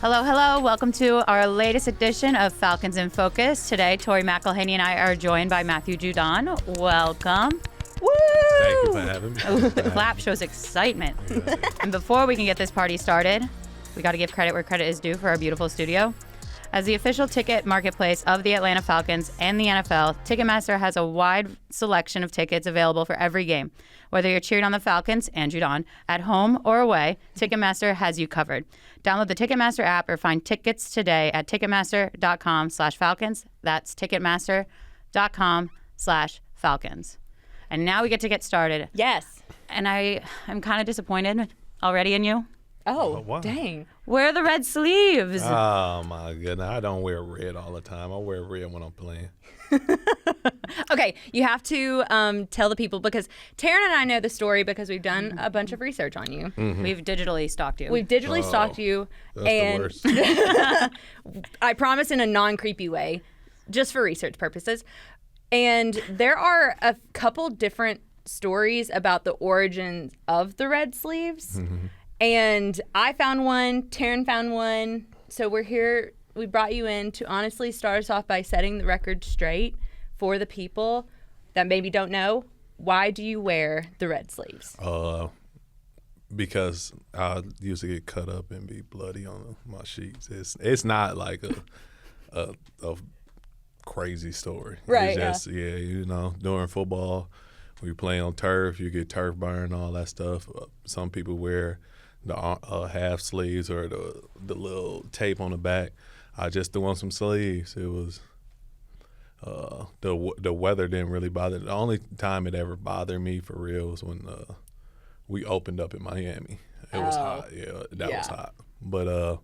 Hello, hello. Welcome to our latest edition of Falcons in Focus. Today, Tori, McElhaney, and I are joined by Matthew Judon. Welcome. Woo! Thank you for having me. Ooh, the clap shows excitement. Yeah. And before we can get this party started, we got to give credit where credit is due for our beautiful studio. As the official ticket marketplace of the Atlanta Falcons and the NFL, Ticketmaster has a wide selection of tickets available for every game. Whether you're cheering on the Falcons and Judon at home or away, Ticketmaster has you covered. Download the Ticketmaster app or find tickets today at Ticketmaster.com/Falcons. That's Ticketmaster.com/Falcons. And now we get to get started. Yes. And I'm kind of disappointed already in you. Oh, wow. Dang. Where are the red sleeves? Oh, my goodness. I don't wear red all the time. I wear red when I'm playing. Okay, you have to tell the people, because Terrin and I know the story because we've done a bunch of research on you. Mm-hmm. We've digitally stalked you. We've digitally stalked you. That's and the worst. I promise in a non-creepy way, just for research purposes. And there are a couple different stories about the origins of the red sleeves. Mm-hmm. And I found one, Terrin found one. So we're here, we brought you in to honestly start us off by setting the record straight for the people that maybe don't know. Why do you wear the red sleeves? Because I used to get cut up and be bloody on my sheets. It's not like a crazy story. Right, It's just, during football, we play on turf, you get turf burn, all that stuff. Some people wear the half sleeves or the little tape on the back. I just threw on some sleeves. It was the weather didn't really bother. The only time it ever bothered me for real was when we opened up in Miami. It was hot. Yeah, that was hot. But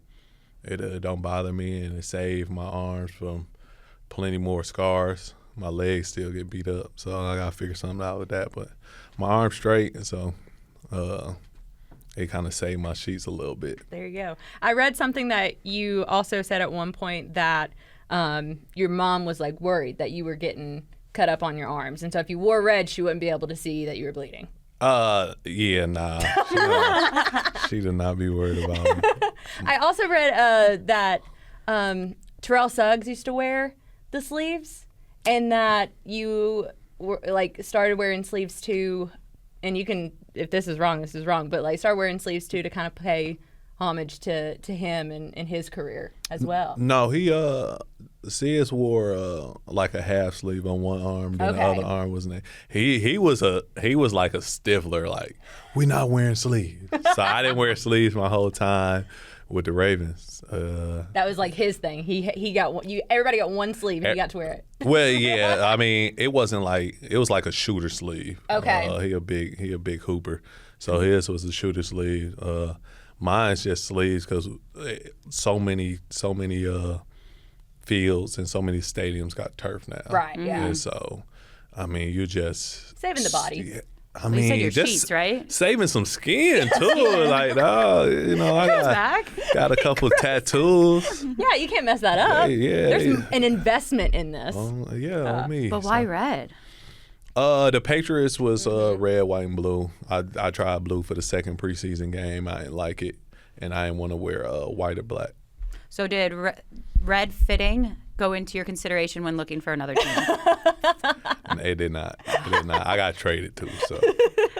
it don't bother me, and it saved my arms from plenty more scars. My legs still get beat up, so I gotta figure something out with that. But my arm's straight, and so it kind of saved my sheets a little bit. There you go. I read something that you also said at one point that your mom was like worried that you were getting cut up on your arms, and so if you wore red, she wouldn't be able to see that you were bleeding. Yeah, nah. She did not be worried about me. I also read that Terrell Suggs used to wear the sleeves, and that you were started wearing sleeves too. And you can, if this is wrong, but start wearing sleeves too to kind of pay homage to him and his career as well. No, CS wore like a half sleeve on one arm, then the other arm wasn't. He was like a stiffler, like, we not wearing sleeves. So I didn't wear sleeves my whole time with the Ravens. That was like his thing. He got one, everybody got one sleeve and he got to wear it. Well, yeah, I mean, it was like a shooter sleeve. Okay. He a big hooper, so his was a shooter sleeve. Mine's just sleeves because so many fields and so many stadiums got turf now. Right. Yeah. And so, I mean, you just saving the body. I mean, you said your just sheets, right? Saving some skin too. Like, I got a couple tattoos. Yeah, you can't mess that up. There's an investment in this. On me. But why red? The Patriots was red, white, and blue. I tried blue for the second preseason game. I didn't like it, and I didn't want to wear white or black. So did red fitting go into your consideration when looking for another team? It did not. I got traded too. So.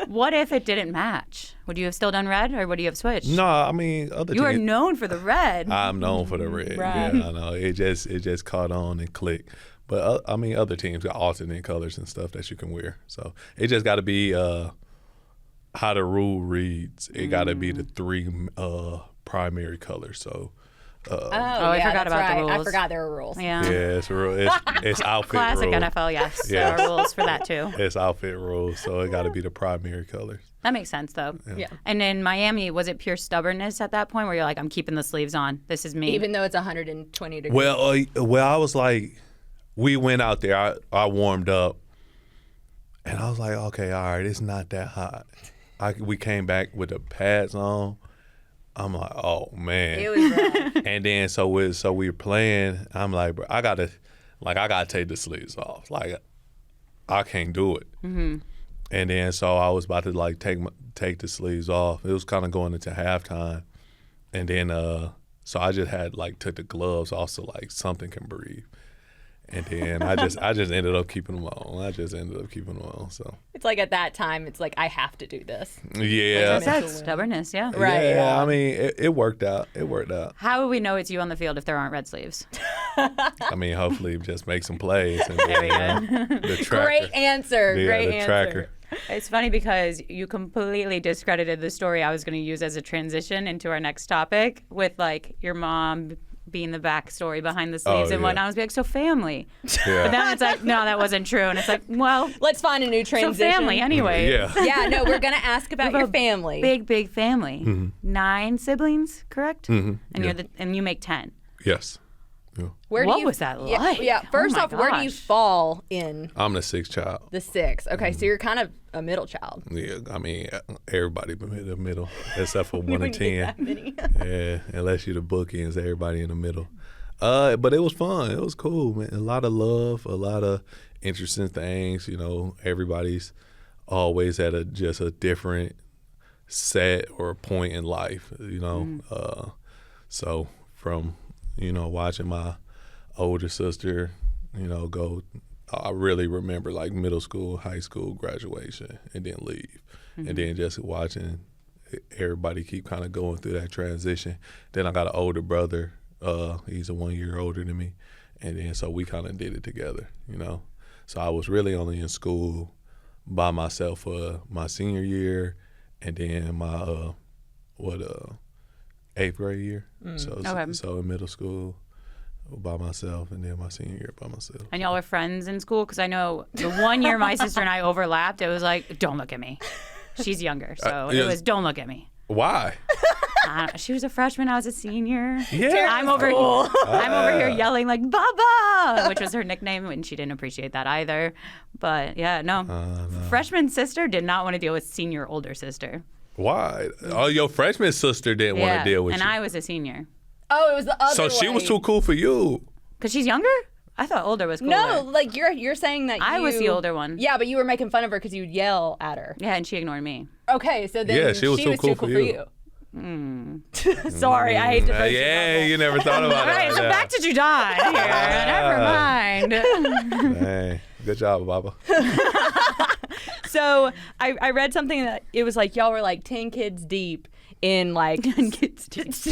What if it didn't match? Would you have still done red, or would you have switched? No, I mean other. You are known for the red. I'm known for the red. Right. Yeah, I know. It just caught on and clicked. But I mean, other teams got alternate colors and stuff that you can wear. So it just got to be how the rule reads. It got to be the three primary colors. So. I forgot about the rules. I forgot there were rules. Yeah. Yeah, it's outfit Classic rules. NFL, yes. Yeah. There are rules for that too. It's outfit rules, so it got to be the primary colors. That makes sense though. Yeah. And in Miami, was it pure stubbornness at that point where you're like, I'm keeping the sleeves on. This is me. Even though it's 120 degrees. Well, I was like, we went out there. I warmed up, and I was like, okay, all right, it's not that hot. We came back with the pads on. I'm like, oh man. It was rough. And then so we were playing. I'm like, bro, I gotta take the sleeves off. Like, I can't do it. Mm-hmm. And then so I was about to take the sleeves off. It was kind of going into halftime, and then So I just had took the gloves off so something can breathe. And then I just ended up keeping them on. So It's like at that time, it's like, I have to do this. yeah, That's stubbornness, yeah. Right. Yeah, I mean, it worked out. How would we know it's you on the field if there aren't red sleeves? I mean, hopefully just make some plays. And Very the tracker. Great answer. Yeah, Great the answer. tracker. It's funny because you completely discredited the story I was going to use as a transition into our next topic with your mom being the backstory behind the sleeves and whatnot. I was like, so family. Yeah. But then it's like, no, that wasn't true. And it's like, well, Let's find a new transition. so family anyway. Yeah. Yeah, no, we're going to ask about your family. Big family. Mm-hmm. 9 siblings, correct? Mm-hmm. And and you make 10. Yes. Yeah. What was that Yeah, like? yeah. First Oh my off, where do you gosh. fall in I'm the 6th child. the 6? Okay, so you're kind of a middle child. Yeah, I mean, everybody in the middle, except for 1 and When you get 10. that many. Yeah, unless you're the bookends, everybody in the middle. But it was fun. It was cool, man. A lot of love, a lot of interesting things. Everybody's always at just a different set or point in life. So from watching my older sister, go. I really remember middle school, high school, graduation, and then leave, and then just watching everybody keep kind of going through that transition. Then I got an older brother. He's 1 year older than me, and then so we kind of did it together, So I was really only in school by myself for my senior year, and then my 8th grade year. So in middle school by myself, and then my senior year by myself. And y'all were friends in school? Because I know the 1 year my sister and I overlapped, it was like, don't look at me. She's younger, so it was, don't look at me. Why? She was a freshman. I was a senior. Yeah. I'm over here yelling like Baba, which was her nickname, and she didn't appreciate that either. But yeah, no. Freshman sister did not want to deal with senior older sister. Why? Oh, your freshman sister didn't want to deal with and you. I was a senior. Oh, it was the other So way. she was too cool for you. Because she's younger? I thought older was cooler. No, you're saying that I was the older one. Yeah, but you were making fun of her because you'd yell at her. Yeah, and she ignored me. Okay, so then Yeah, she was too cool for you. Sorry, I hate to burst your Yeah, bubble. you never thought about All right, it. so back to Judon here. Never mind. Hey, good job, Baba. So I read something that it was like y'all were 10 kids deep in 10 kids deep. Just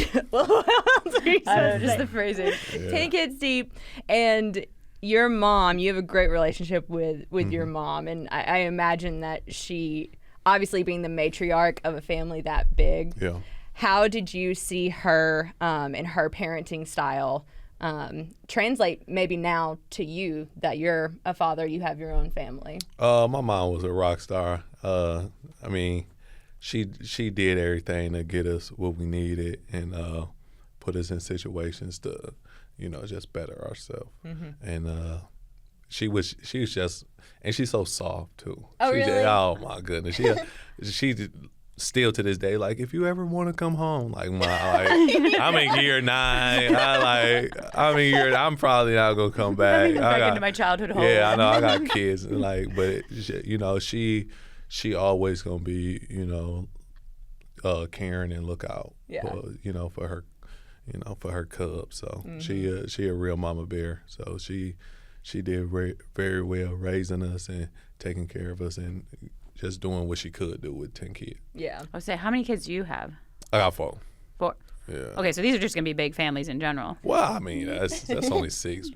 the phrasing. 10 kids deep, and your mom, you have a great relationship with your mom, and I imagine that she, obviously being the matriarch of a family that big, Yeah. how did you see her and her parenting style translate maybe now to you that you're a father, you have your own family? My mom was a rock star. I mean, she did everything to get us what we needed and put us in situations to, just better ourselves. And she was just, and she's so soft too. Oh, really? Oh my goodness. She still to this day, if you ever want to come home, I'm in year 9. I'm probably not gonna come back. Back into my childhood home. Yeah, I know. I got kids, but she always gonna be, caring and look out, for her, for her cubs. So she a real mama bear. So she did very well raising us and taking care of us and just doing what she could do with 10 kids. Yeah. I would say, how many kids do you have? I got 4. 4. Yeah. Okay, so these are just gonna be big families in general. Well, I mean, that's only 6.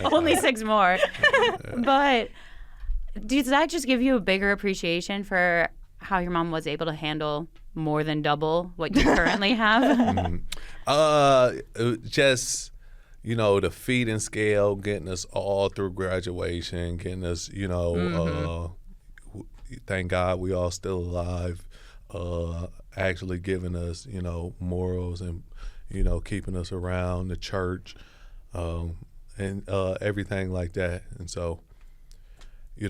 Only 6 more. But does that just give you a bigger appreciation for how your mom was able to handle more than double what you currently have? Just, the feeding scale, getting us all through graduation, getting us, thank God we all still alive, actually giving us, morals and, keeping us around the church, and everything like that. And so, she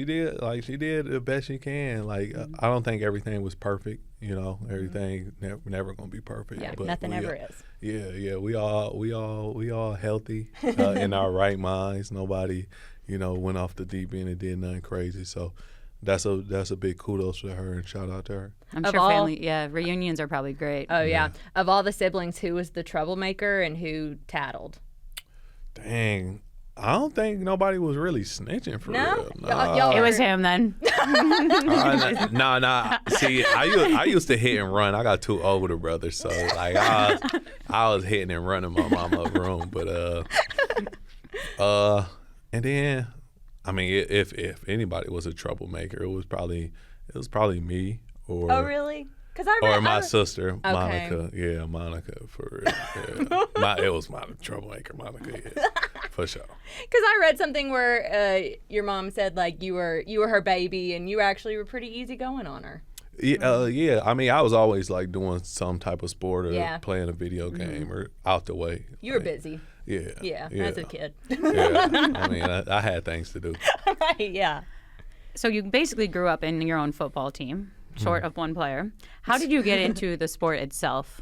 did the best she can. I don't think everything was perfect. Everything never gonna be perfect. Yeah, but nothing ever is. Yeah. We all healthy in our right minds. Nobody, went off the deep end and did nothing crazy. So that's a big kudos to her and shout out to her. I'm sure reunions are probably great. Oh, yeah. Of all the siblings, who was the troublemaker and who tattled? Dang. I don't think nobody was really snitching for real. Y'all it was him then. Nah. See, I used to hit and run. I got 2 older brothers, so like I was hitting and running my mama's room. But and then I mean, if anybody was a troublemaker, it was probably me or. Oh really? Or my sister, Monica. Yeah, Monica for real. Yeah. It was my troublemaker, Monica. Yeah, for sure. Because I read something where your mom said like you were her baby and you actually were pretty easygoing on her. Yeah. I mean, I was always like doing some type of sport or playing a video game or out the way. You were busy. Yeah. As a kid. Yeah. I mean, I had things to do. Right. Yeah. So you basically grew up in your own football team. Short of one player. How did you get into the sport itself?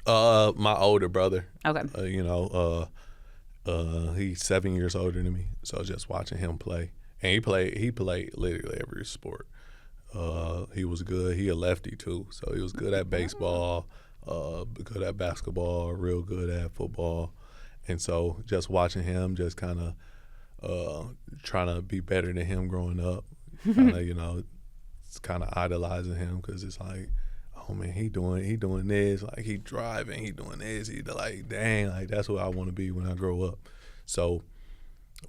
My older brother. Okay. He's 7 years older than me, so just watching him play, and he played literally every sport. He was good. He a lefty too, so he was good at baseball, good at basketball, real good at football, and so just watching him, just kind of trying to be better than him growing up, kind of kind of idolizing him because it's like, oh man, he doing this, like he driving, he doing this, he like, dang, like that's what I want to be when I grow up. So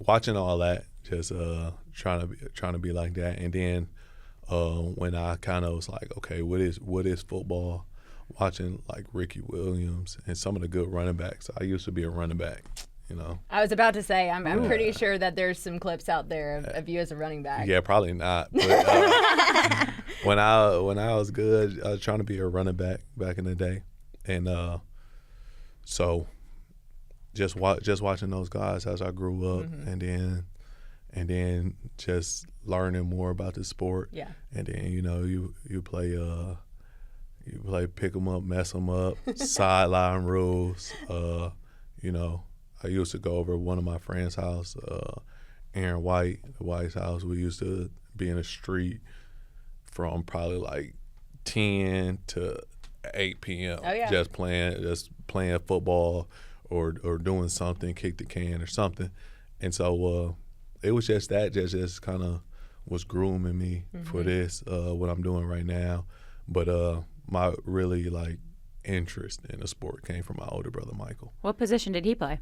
watching all that, just trying to be like that, and then when I kind of was like, okay, what is football? Watching like Ricky Williams and some of the good running backs. I used to be a running back. I was about to say, I'm pretty sure that there's some clips out there of you as a running back. Yeah, probably not. But, when I was good, I was trying to be a running back in the day, and so just watching those guys as I grew up, and then just learning more about the sport. Yeah. And then you play pick 'em up, mess 'em up, sideline rules. I used to go over to one of my friends' house, Aaron White, the White's house. We used to be in the street from probably like 10 to 8 p.m. Oh, yeah. just playing football or doing something, kick the can or something. And so it was just that just kind of was grooming me for this, what I'm doing right now. But my really like interest in the sport came from my older brother Michael. What position did he play?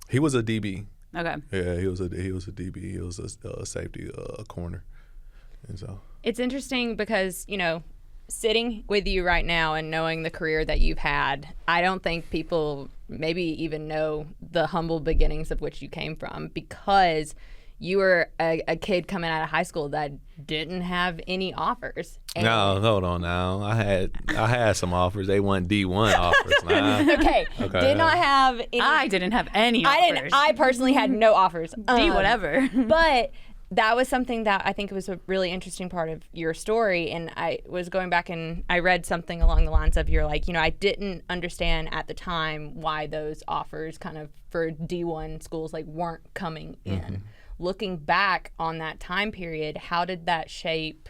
He was a DB. Okay. Yeah, he was a DB. He was a safety, corner, and so. It's interesting because sitting with you right now and knowing the career that you've had, I don't think people maybe even know the humble beginnings of which you came from, because you were a kid coming out of high school that didn't have any offers. No, hold on now. I had some offers. They weren't D1 offers. Nah. Okay. Did not have any. I didn't have any offers. I personally had no offers. D whatever. But that was something that I think was a really interesting part of your story. And I was going back and I read something along the lines of, you're like, I didn't understand at the time why those offers kind of for D1 schools like weren't coming in. Looking back on that time period, how did that shape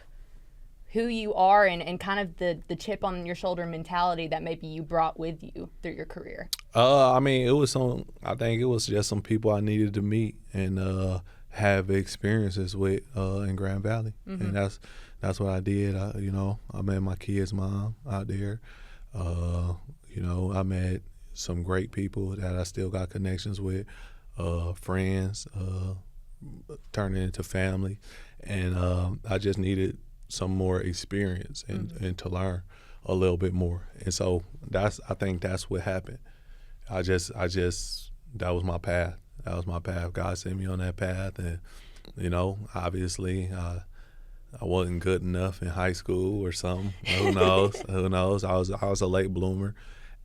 who you are and kind of the chip on your shoulder mentality that maybe you brought with you through your career? I mean, I think it was just some people I needed to meet and have experiences with in Grand Valley. And that's what I did. I met my kid's mom out there. I met some great people that I still got connections with, friends, turning into family, and I just needed some more experience and to learn a little bit more, and so I think that's what happened. I just that was my path. God sent me on that path, and obviously I wasn't good enough in high school or something. Who knows? I was a late bloomer,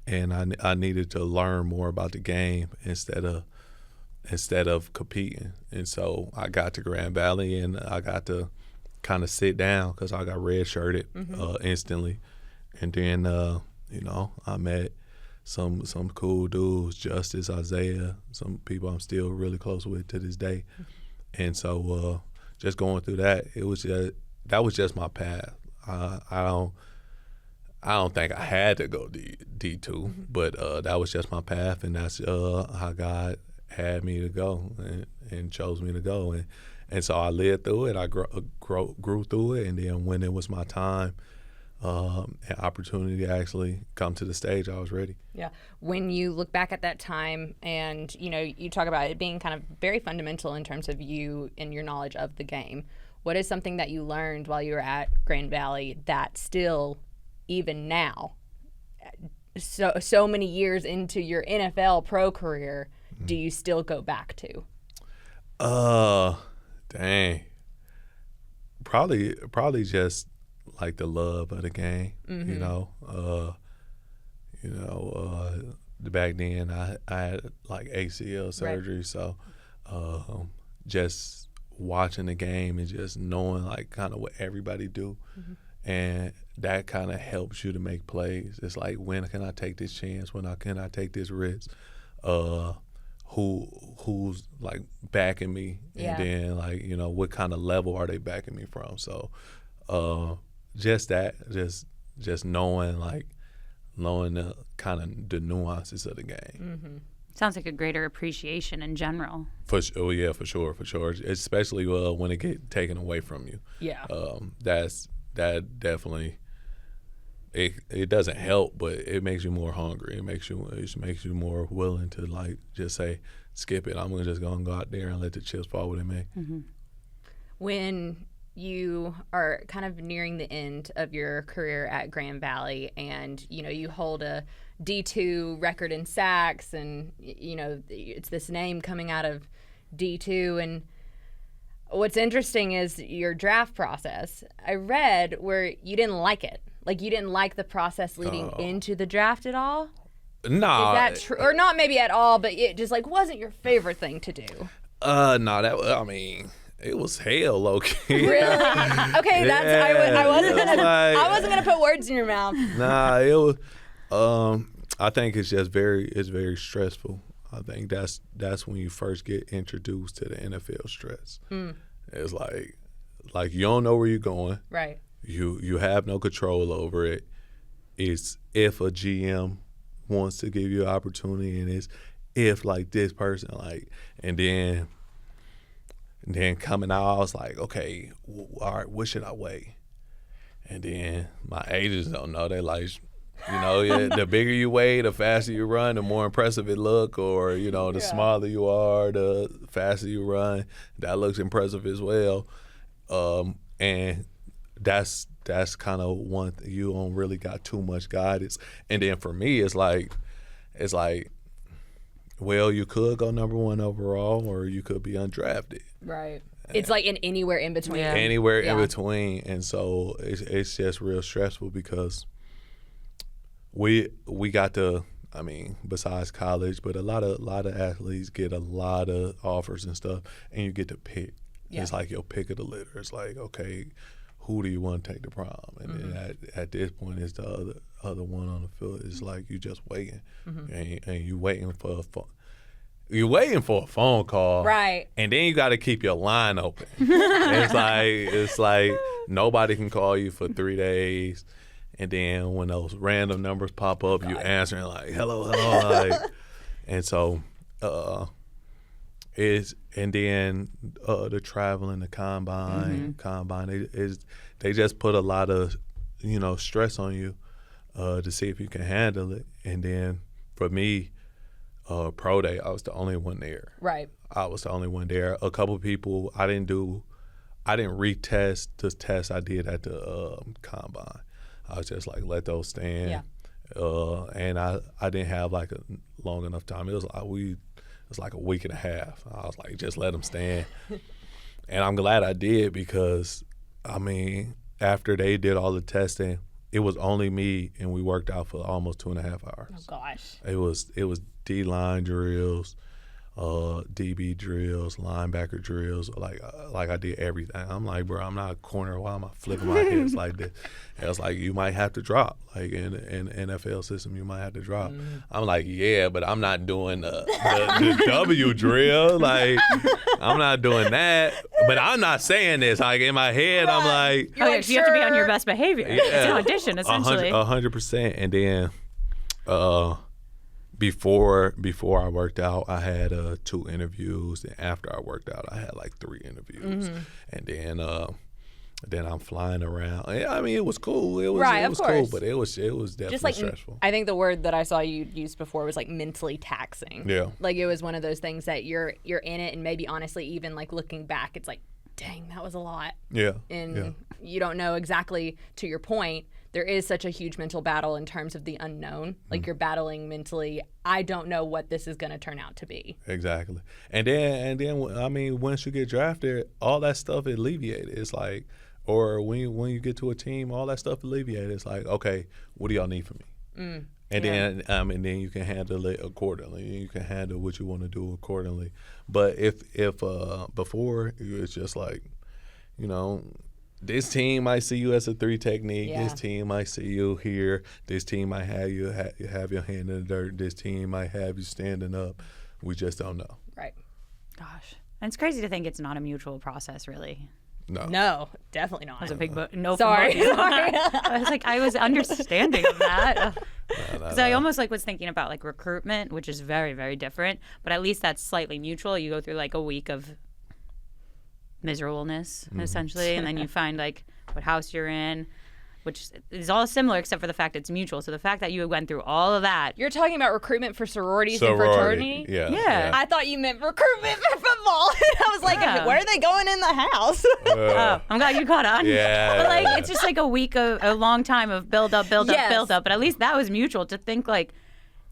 and I needed to learn more about the game instead of competing. And so I got to Grand Valley and I got to kind of sit down because I got redshirted instantly. And then, I met some cool dudes, Justice, Isaiah, some people I'm still really close with to this day. And so just going through that, it was that was just my path. I don't think I had to go D2, but that was just my path, and that's how God had me to go and chose me to go, and so I lived through it. I grew through it, and then when it was my time, an opportunity to actually come to the stage, I was ready. Yeah. When you look back at that time, and you talk about it being kind of very fundamental in terms of you and your knowledge of the game, what is something that you learned while you were at Grand Valley that still, even now, so many years into your NFL pro career, do you still go back to? Dang. Probably just like the love of the game, back then I had like ACL surgery, right. So just watching the game and just knowing like kind of what everybody do, and that kind of helps you to make plays. It's like, when can I take this chance? When can I take this risk? Who's like backing me, and then like what kind of level are they backing me from? So just knowing the kind of the nuances of the game. Sounds like a greater appreciation in general. For sure, especially when it get taken away from you. Yeah, that definitely. It doesn't help, but it makes you more hungry. It makes you more willing to like just say, skip it. I'm just gonna go out there and let the chips fall where they may. When you are kind of nearing the end of your career at Grand Valley, and you hold a D2 record in sacks, and it's this name coming out of D2, and what's interesting is your draft process. I read where you didn't like it. Like, you didn't like the process leading into the draft at all? No. Is that true? Or not maybe at all, but it just like wasn't your favorite thing to do? No, it was hell, low-key. Really? Okay, I wasn't gonna put words in your mouth. Nah, it was. I think it's just very stressful. I think that's when you first get introduced to the NFL stress. It's like you don't know where you're going. Right. You have no control over it. It's if a GM wants to give you an opportunity, and it's if like this person and then coming out, I was like, okay, all right, what should I weigh? And then my agents don't know. They like, the bigger you weigh, the faster you run, the more impressive it look, or the smaller you are, the faster you run. That looks impressive as well, and that's kind of one thing. You don't really got too much guidance. And then for me, it's like, well, you could go number 1 overall, or you could be undrafted. Right. It's like anywhere in between. Yeah. Anywhere in between, and so it's just real stressful because we got to. Besides college, but a lot of athletes get a lot of offers and stuff, and you get to pick. Yeah. It's like your pick of the litter. It's like, okay, who do you want to take to prom? And then at this point, it's the other one on the field. It's like you just waiting, and you waiting for a phone. You're waiting for a phone call, right? And then you got to keep your line open. it's like nobody can call you for 3 days, and then when those random numbers pop up, you answering like hello, and so and then the traveling, the combine, they just put a lot of stress on you to see if you can handle it. And then for me, pro day, I was the only one there. Right. I was the only one there. A couple of people I didn't retest the tests I did at the combine. I was just like, let those stand. Yeah. And I didn't have like a long enough time. It was like a week and a half. I was like, just let them stand. And I'm glad I did because, after they did all the testing, it was only me, and we worked out for almost 2.5 hours. Oh, gosh. It was D-line drills, DB drills, linebacker drills, like I did everything. I'm like, bro, I'm not a corner. Why am I flipping my hips like this? And it's like, you might have to drop. Like in the NFL system, you might have to drop. I'm like, yeah, but I'm not doing the W drill. Like, I'm not doing that. But I'm not saying this. Like, in my head, I'm like, you have to be on your best behavior. Yeah. It's an audition, essentially. 100%. And then before I worked out, I had 2 interviews, and after I worked out, I had like 3 interviews, and then I'm flying around. I mean, it was cool. It was cool, but it was definitely just like, stressful. I think the word that I saw you use before was like mentally taxing. Yeah, like it was one of those things that you're in it, and maybe honestly, even like looking back, it's like, dang, that was a lot. Yeah, and you don't know exactly. To your point, there is such a huge mental battle in terms of the unknown. Like you're battling mentally. I don't know what this is going to turn out to be. Exactly. And then I mean, once you get drafted, all that stuff alleviated. It's like, or when you get to a team, all that stuff alleviated. It's like, okay, what do y'all need from me? And then you can handle it accordingly. You can handle what you want to do accordingly. But if before, it's just like, you know, this team might see you as a 3 technique. Yeah. This team might see you here. This team might have you have your hand in the dirt. This team might have you standing up. We just don't know. Right. Gosh. And it's crazy to think it's not a mutual process, really. No, definitely not. That was a big no. Sorry. I was like, I was understanding of that. Because I almost like was thinking about like recruitment, which is very, very different. But at least that's slightly mutual. You go through like a week of miserableness, essentially, and then you find like what house you're in, which is all similar except for the fact it's mutual. So the fact that you went through all of that. You're talking about recruitment for sororities and fraternity? Yeah. I thought you meant recruitment for football. I was like, where are they going in the house? Oh, I'm glad you caught on. Yeah. But like, it's just like a week of a long time of build up. But at least that was mutual. To think like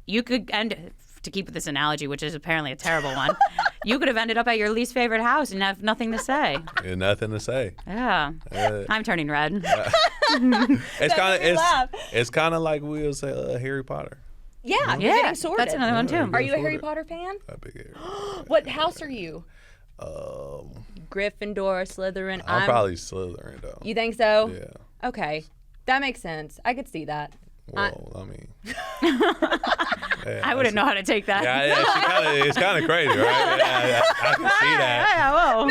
you could end, to keep with this analogy, which is apparently a terrible one, you could have ended up at your least favorite house and have nothing to say. And nothing to say. Yeah. I'm turning red. It's kind of like we would say Harry Potter. Yeah, you're getting sorted. That's another one too. Are you a Harry Potter fan? A big Harry. What house are you? Gryffindor, Slytherin. I'm probably Slytherin though. You think so? Yeah. Okay, that makes sense. I could see that. Well, I mean, I wouldn't know how to take that. Yeah, it's kind of crazy, right? Yeah, I can see that. Yeah, whoa.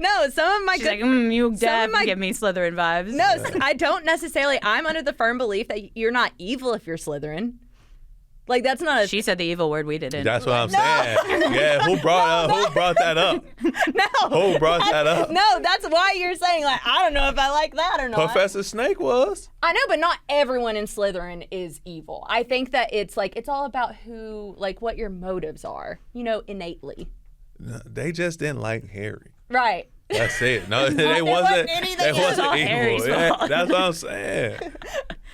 No, some of my She's like, you definitely give me Slytherin vibes. No, I don't necessarily. I'm under the firm belief that you're not evil if you're Slytherin. Like that's not a. She said the evil word, we didn't. That's what I'm saying. Yeah, who brought that up? No. Who brought that up? No, that's why you're saying like I don't know if I like that or not. Professor Snake was. I know, but not everyone in Slytherin is evil. I think that it's all about who, like, what your motives are. You know, innately. No, they just didn't like Harry. Right. That's it. No, they wasn't. They wasn't evil. Yeah, that's what I'm saying.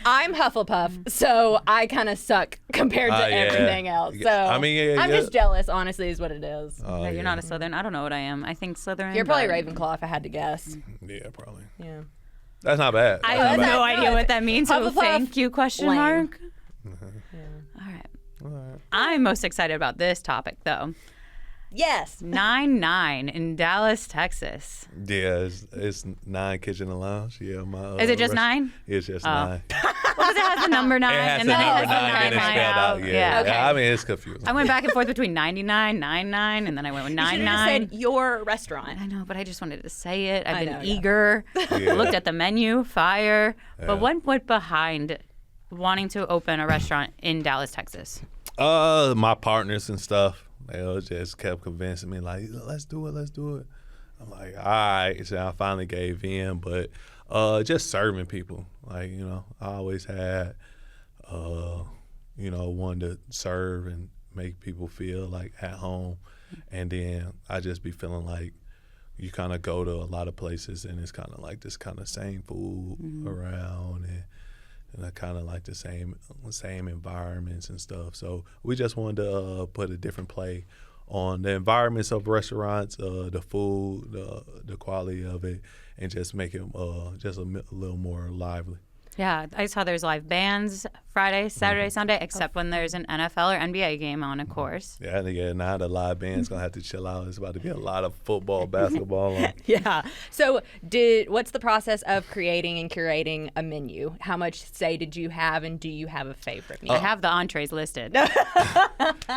I'm Hufflepuff, so I kind of suck compared to everything else. So I mean, I'm just jealous. Honestly, is what it is. You're not a Slytherin. I don't know what I am. I think Slytherin. You're probably Ravenclaw, if I had to guess. Yeah, probably. Yeah. That's not bad. I have no idea what that means. So Hufflepuff, thank you? Question lame. mark. Yeah. All right. I'm most excited about this topic though. Yes. 9-9 in Dallas, Texas. Yeah, it's 9 kitchen and lounge. Yeah, my. Is it just 9? It's just 9. Because it has the number 9 It has and the then it number has 9 and it's spelled out. Yeah. Okay. I mean, it's confusing. I went back and forth between 99, 99, and then I went with 99. You should have said your restaurant. I know, but I just wanted to say it. I've been know, eager. Yeah. Looked at the menu, fire. Yeah. But what went behind wanting to open a restaurant in Dallas, Texas? My partners and stuff. They just kept convincing me, like, let's do it. I'm like, all right. So I finally gave in, but just serving people. Like, you know, I always had, you know, wanted to serve and make people feel like at home. And then I just be feeling like you kind of go to a lot of places and it's kind of like this kind of same food around and I kind of like the same environments and stuff. So we just wanted to put a different play on the environments of restaurants, the food, the quality of it, and just make it just a little more lively. Yeah, I saw there's live bands Friday, Saturday, Sunday, except when there's an NFL or NBA game on, of course. Yeah, now the live band's gonna have to chill out. It's about to be a lot of football, basketball on. Yeah. So what's the process of creating and curating a menu? How much say did you have, and do you have a favorite meal? I have the entrees listed.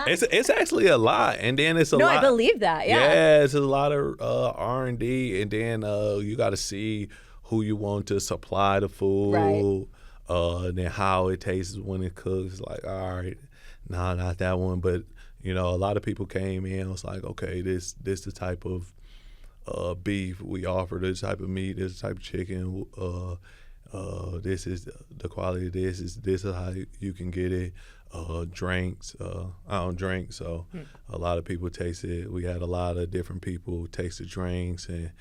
It's actually a lot, and then it's a lot. No, I believe that. Yeah. Yeah, it's a lot of R&D, and then you got to see who you want to supply the food, Right. And then how it tastes when it cooks. Like, all right, nah, not that one. But a lot of people came in. Was like, okay, this the type of beef we offer, this type of meat, this type of chicken. This is the quality of this. This is how you can get it. Drinks. I don't drink, so a lot of people taste it. We had a lot of different people taste the drinks, and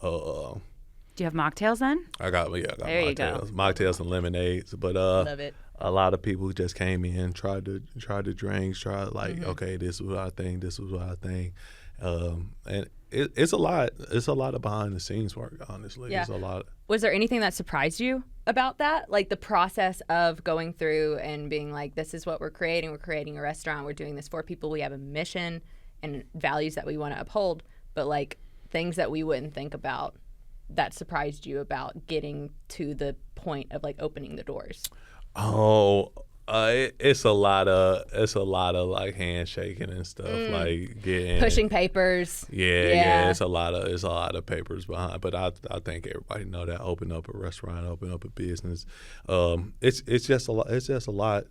Do you have mocktails then? I got There mocktails. you go. Mocktails and lemonades. But Love it. a lot of people just came in, tried the drinks, okay, this is what I think, and it's a lot. It's a lot of behind the scenes work, honestly. Yeah. It's a lot. Was there anything that surprised you about that? Like the process of going through and being like, this is what we're creating. We're creating a restaurant. We're doing this for people. We have a mission and values that we want to uphold. But like things that we wouldn't think about that surprised you about getting to the point of like opening the doors? Oh, it's a lot of like handshaking and stuff, like getting Pushing papers. Yeah. It's a lot of papers behind, but I think everybody know that open up a restaurant, open up a business, it's just a lot. It's just a lot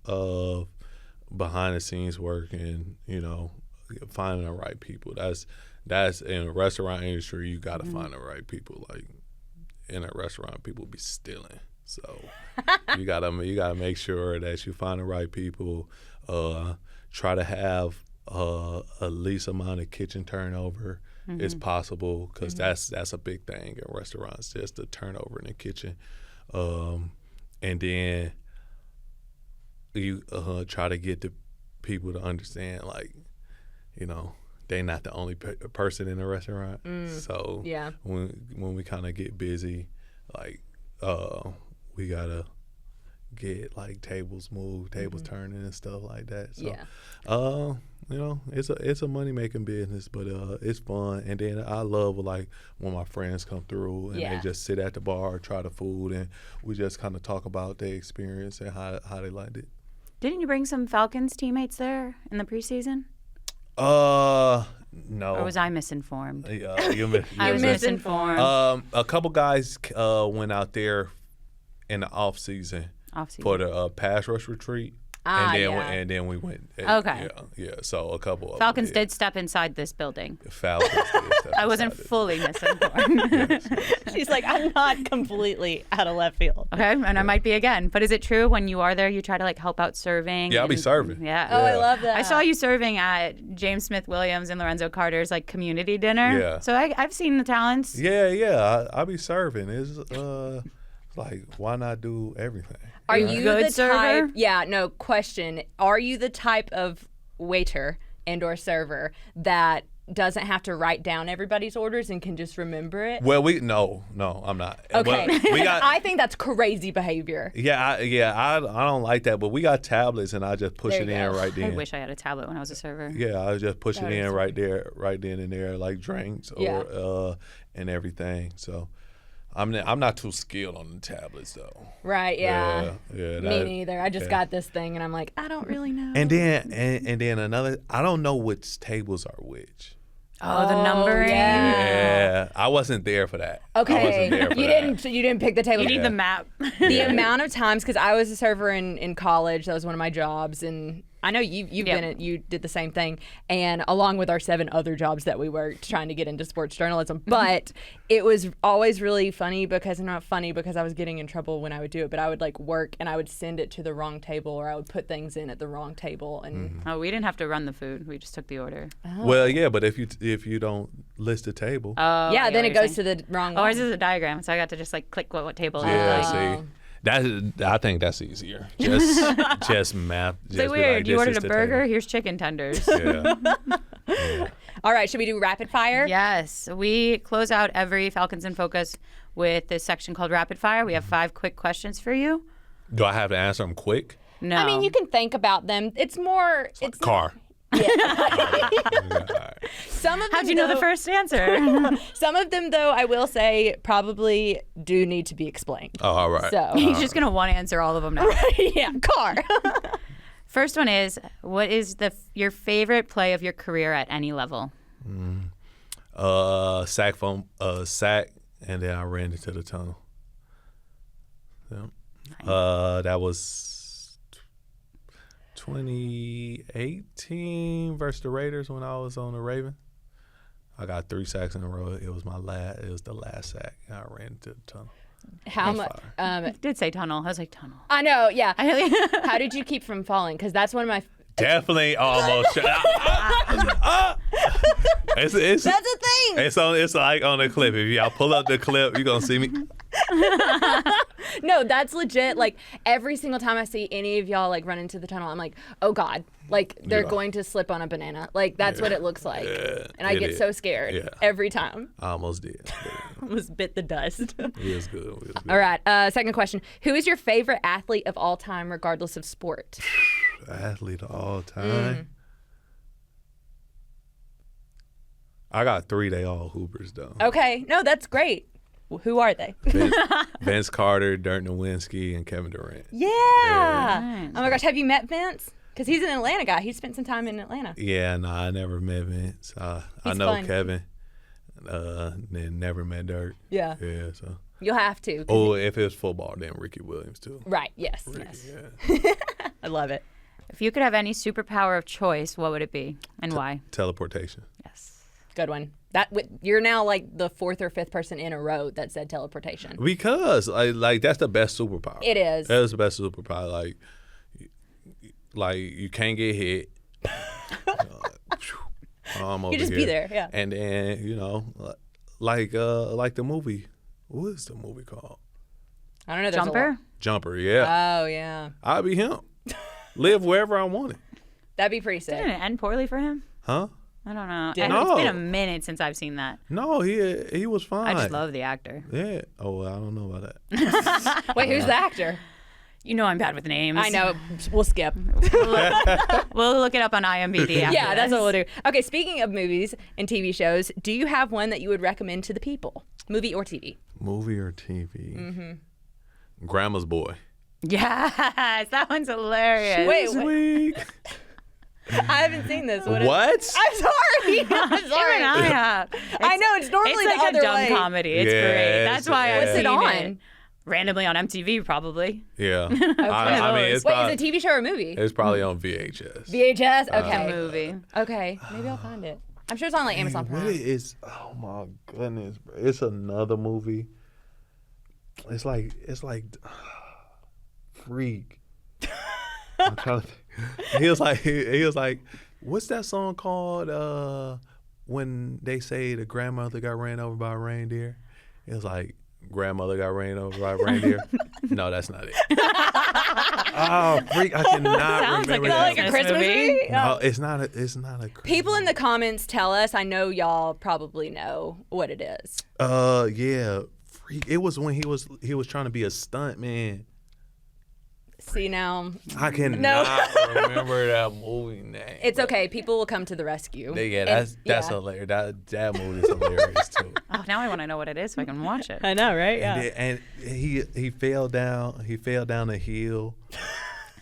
of behind the scenes work, and finding the right people. That's in the restaurant industry. You got to find the right people. Like in a restaurant, people be stealing. So you gotta make sure that you find the right people. Try to have a least amount of kitchen turnover as possible, because that's a big thing in restaurants, just the turnover in the kitchen. And then you try to get the people to understand, like, they're not the only person in the restaurant. So Yeah. when we kind of get busy, like we gotta get like tables moved, tables turning and stuff like that. So it's a money making business, but it's fun. And then I love like when my friends come through and they just sit at the bar, try the food, and we just kind of talk about their experience and how they liked it. Didn't you bring some Falcons teammates there in the preseason? No. Or was I misinformed? I was misinformed. A couple guys went out there in the off season for the pass rush retreat, and then we went. Okay. Yeah. So a couple of Falcons them did step inside this building. Falcons did step I wasn't inside it. fully misinformed. She's like, I'm not completely out of left field. Okay, and I might be again. But is it true when you are there, you try to like help out serving? Yeah, I'll be serving. Yeah. Oh, I love that. I saw you serving at James Smith Williams and Lorenzo Carter's like community dinner. Yeah. So I've seen the talents. Yeah. I'll be serving. It's like, why not do everything? Are Yeah. you Good the server? type? Yeah, no question. Are you the type of waiter and/or server that doesn't have to write down everybody's orders and can just remember it? Well, no, I'm not. Okay, Well, we got. I think that's crazy behavior. I don't like that, but we got tablets, and I just push There it you in go. right I then. wish I had a tablet when I was a server. Yeah, I just push it That in is right then and there, like drinks or and everything. So I'm not too skilled on the tablets though. Right? Yeah. Yeah. Me neither. I just got this thing, and I'm like, I don't really know. And then another. I don't know which tables are which. Oh, the numbering. Yeah. I wasn't there for that. Okay, I wasn't there for that. you didn't pick the table. You need the map. The amount of times, because I was a server in college, that was one of my jobs, and I know you did the same thing, and along with our 7 other jobs that we worked trying to get into sports journalism. But it was always really funny because not funny because I was getting in trouble when I would do it, but I would like work and I would send it to the wrong table, or I would put things in at the wrong table, and Oh, we didn't have to run the food. We just took the order. Well, yeah, but if you don't list the table, Oh, yeah, I then get it what goes to you're the wrong saying. one. Ours is a diagram, so I got to just like click what table. yeah, Like, see, I think that's easier. Just map. it's Just like be weird. You this ordered is a the burger. table. Here's chicken tenders. Yeah. All right, should we do rapid fire? Yes, we close out every Falcons in Focus with this section called Rapid Fire. We have 5 quick questions for you. Do I have to answer them quick? No. I mean, you can think about them. It's more. It's Car. Yeah. Alright. Some of them, How'd you know the though- first answer? Some of them, though, I will say, probably do need to be explained. Oh, all right. So, He's just going to want to answer all of them now. yeah, car. First one is, what is your favorite play of your career at any level? Sack, and then I ran into the tunnel. Yeah. That was 2018 versus the Raiders when I was on the Ravens. I got 3 sacks in a row. It was It was the last sack. I ran into the tunnel. How much? You did say tunnel. I was like, tunnel. I know. Yeah. How did you keep from falling? Because that's one of my. Definitely almost. It's That's a thing. It's like on the clip. If y'all pull up the clip, you're gonna see me. No, that's legit. Like every single time I see any of y'all like run into the tunnel, I'm like, oh God, like they're going to slip on a banana. Like that's what it looks like, and I get so scared every time. I almost did. Almost bit the dust. It was good. All right. Second question: who is your favorite athlete of all time, regardless of sport? Athlete of all time. I got 3. They all hoopers though. Okay. No, that's great. Who are they? Vince Carter, Dirk Nowitzki, and Kevin Durant. Yeah. Nice. Oh my gosh, have you met Vince? Because he's an Atlanta guy. He spent some time in Atlanta. Yeah, no, I never met Vince. I know fun. Kevin. Then never met Dirk. Yeah. Yeah, so. You'll have to. Oh, if it was football, then Ricky Williams too. Right. Yes. Ricky, Yes. yeah. I love it. If you could have any superpower of choice, what would it be and why? Teleportation. Yes. Good one. You're now like the 4th or 5th person in a row that said teleportation. Because like that's the best superpower. It is. That is the best superpower. Like you can't get hit. I'm over You just here. be there, yeah. And then like the movie. What is the movie called? I don't know. There's Jumper? Jumper. Yeah. Oh yeah. I'd be him. Live wherever I wanted. That'd be pretty sick. Didn't it end poorly for him? Huh? I don't know. Didn't It's been No. a minute since I've seen that. No, he was fine. I just love the actor. Yeah. Oh, I don't know about that. Wait, who's the actor? You know I'm bad with names. I know. We'll skip. We'll look it up on IMDb after Yeah, that's this. what we'll do. Okay, speaking of movies and TV shows, do you have one that you would recommend to the people? Movie or TV? Movie or TV? Grandma's Boy. Yes, that one's hilarious. Wait, Sweet. I haven't seen this. What? I'm sorry. I'm Even sorry. I have. I know, it's normally It's like the other a dumb way. comedy. It's Yes, great. That's why I was yes. What's it seeing on? randomly on MTV, probably. Yeah. one of I mean, those. it's Wait, probably, is it a TV show or a movie? it's probably on VHS. VHS? It's a Okay. movie. Okay. Maybe I'll find it. I'm sure it's on like Amazon What Prime. is? Oh my goodness, bro. It's another movie. It's like Freak. I'm trying to think. He was like, what's that song called? When they say the grandmother got ran over by a reindeer. It was like grandmother got ran over by a reindeer. No, that's not it. Oh, Freak! I cannot Sounds like remember a that. Like a Christmas Christmas movie? movie? No, it's not a. People in the comments tell us. I know y'all probably know what it is. Yeah, Freak. It was when he was trying to be a stunt man. See now, I cannot remember that movie name. it's okay. People will come to the rescue. Yeah, And- that's yeah. hilarious. That movie is hilarious too. Oh, now I want to know what it is so I can watch it. I know, right? And he fell down. He fell down a hill,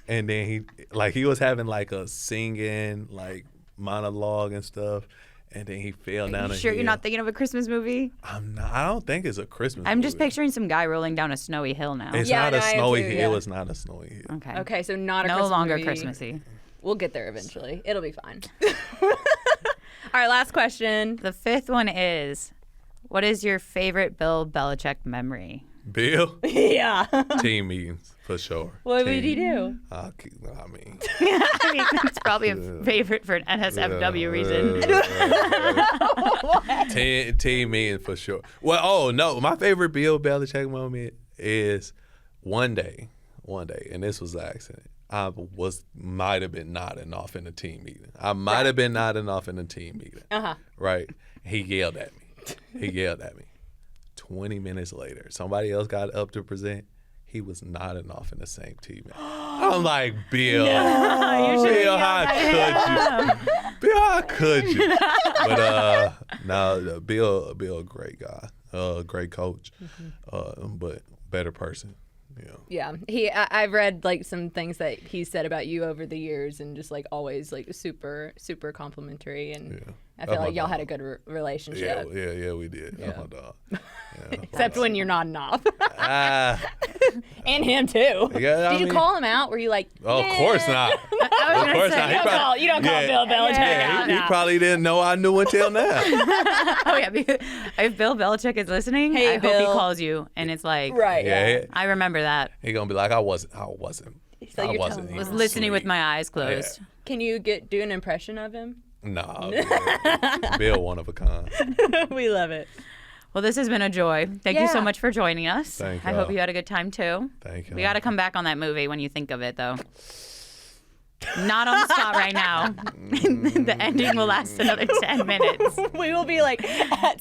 and then he was having like a singing like monologue and stuff, and then he fell down You a sure hill. you're not thinking of a Christmas movie? I'm not. I don't think it's a Christmas. I'm just movie. picturing some guy rolling down a snowy hill now. It's Yeah, not no, a I am snowy too, hill. yeah. It was not a snowy hill. Okay. Okay, so not a No Christmas longer movie. Christmassy. We'll get there eventually. It'll be fine. All right, last question. The fifth one is, what is your favorite Bill Belichick memory? Bill, Yeah. team meetings for sure. What would Team- he do? I mean, I mean, it's probably a favorite for an NSFW reason. team meeting for sure. Well, oh no, my favorite Bill Belichick moment is one day, and this was an accident. I might have been nodding off in a team meeting. I might have been nodding off in a team meeting. Uh-huh. Right? He yelled at me. 20 minutes later, somebody else got up to present. He was nodding off in the same team. I'm like, Bill, Bill, how could you? Bill, how could you? But no, Bill, a great guy, great coach, but better person. Yeah, I've read like some things that he said about you over the years, and just like always like super complimentary, and I feel like y'all had a good relationship. Yeah, we did. Yeah. Oh, my dog. Except when you're nodding off. And him too. Yeah, Did you call him out? Were you like? Oh, of course not. Of course not. You don't call Bill Belichick out. He probably didn't know I knew until now. Oh yeah, if Bill Belichick is listening, Hey, I hope he calls you and it's like, Right. Yeah. I remember that. He gonna be like, I wasn't. So you're telling me. I was listening with my eyes closed. Can you do an impression of him? Nah, Bill, one of a kind. We love it. Well, this has been a joy. Thank you so Yeah. much for joining us. Thank I hope y'all. you had a good time too. Thank you. We got to come back on that movie when you think of it, though. Not on the spot right now. The ending will last another 10 minutes. We will be like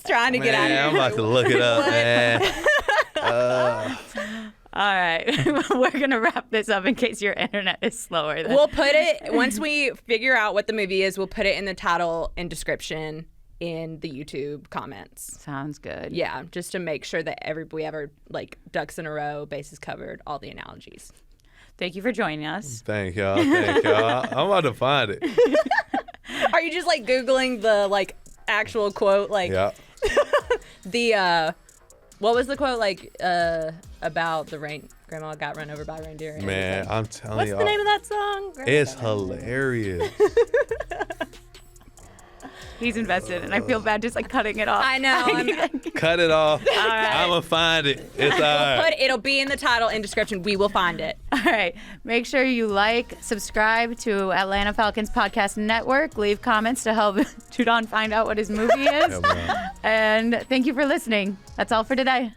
trying to get out of here. I'm about to look it up, man. All right. We're going to wrap this up in case your internet is slower. We'll put it, once we figure out what the movie is, we'll put it in the title and description in the YouTube comments. Sounds good. Yeah, just to make sure that we have our like ducks in a row, bases covered, all the analogies. Thank you for joining us. Thank y'all. I'm about to find it. Are you just like Googling the like actual quote? Like Yeah. what was the quote like about the grandma got run over by a reindeer? And Man, everything? I'm telling What's y'all. the name of that song? Grandma It's got run over. hilarious. He's invested, and I feel bad just like cutting it off. I know. Cut it off. right. I'm going to find it. It's all right. It'll be in the title and description. We will find it. All right. Make sure you subscribe to Atlanta Falcons Podcast Network. Leave comments to help Judon find out what his movie is. Yeah, man. And thank you for listening. That's all for today.